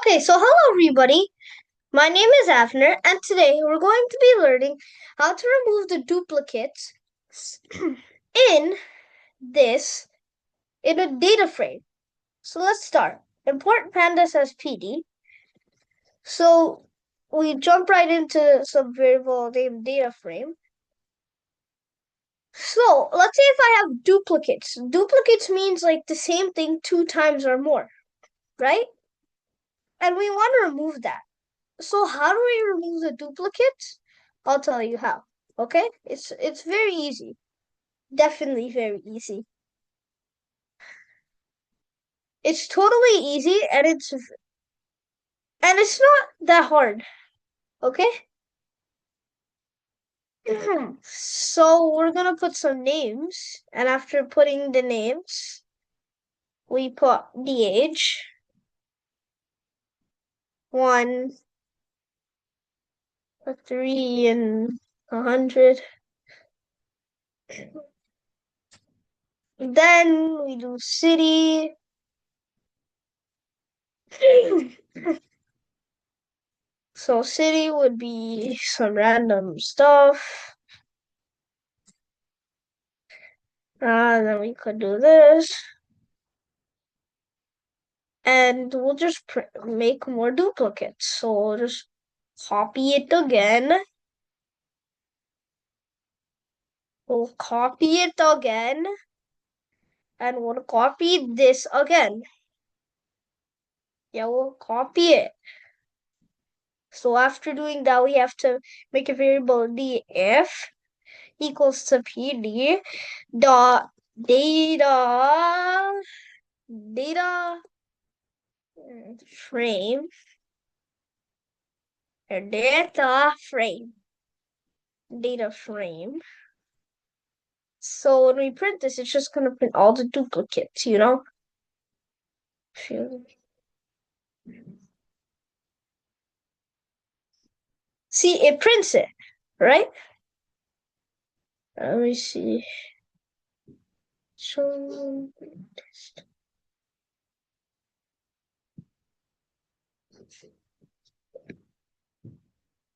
Okay, so hello everybody. My name is Avner, and today we're going to be learning how to remove the duplicates in this in a data frame. So let's start. Import pandas as PD. So we jump right into some variable named data frame. So let's say if I have duplicates. Duplicates means like the same thing two times or more, right? And we want to remove that. So how do we remove the duplicates? I'll tell you how. Okay? It's very easy. Definitely very easy. It's totally easy and it's not that hard. Okay? So we're gonna put some names, and after putting the names, we put the age. 1, 3, and 100. Then we do city. So city would be some random stuff. Then we could do this. And we'll just make more duplicates. So we'll just copy it again. We'll copy it again. And we'll copy this again. Yeah, we'll copy it. So after doing that, we have to make a variable df equals to pd dot data frame or data frame. So when we print this, it's just gonna print all the duplicates, you know? See, it prints it, right? Let me see. So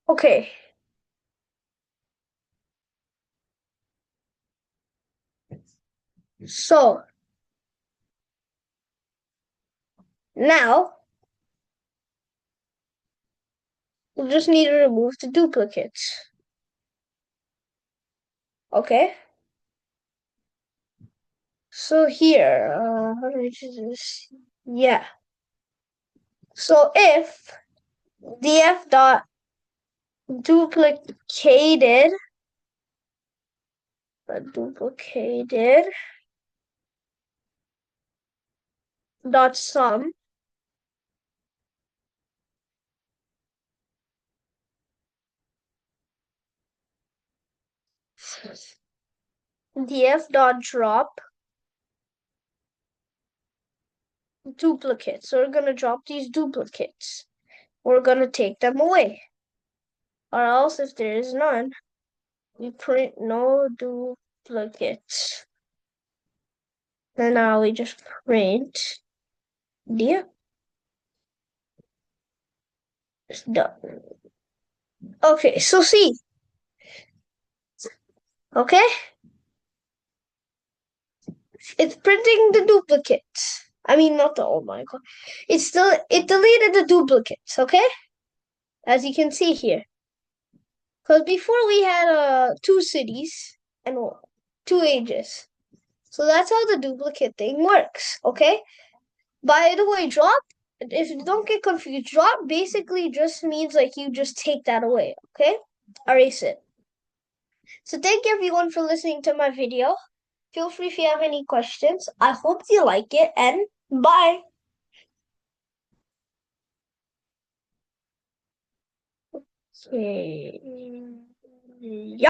okay. So now we just need to remove the duplicates. Okay. So here, how do I do this? Yeah. So if df dot duplicated dot sum df dot drop duplicates. So we're gonna drop these duplicates. We're gonna take them away. Or else if there is none, we print no duplicates. And now we just print the done. Okay, so see. Okay? It's printing the duplicates. I mean not the oh my god. It deleted the duplicates, okay? As you can see here. Because before we had two cities and two ages. So that's how the duplicate thing works, okay? By the way, drop, if you don't get confused, drop basically just means like you just take that away, okay? Erase it. So thank you everyone for listening to my video. Feel free if you have any questions. I hope you like it and bye. Okay. Yeah.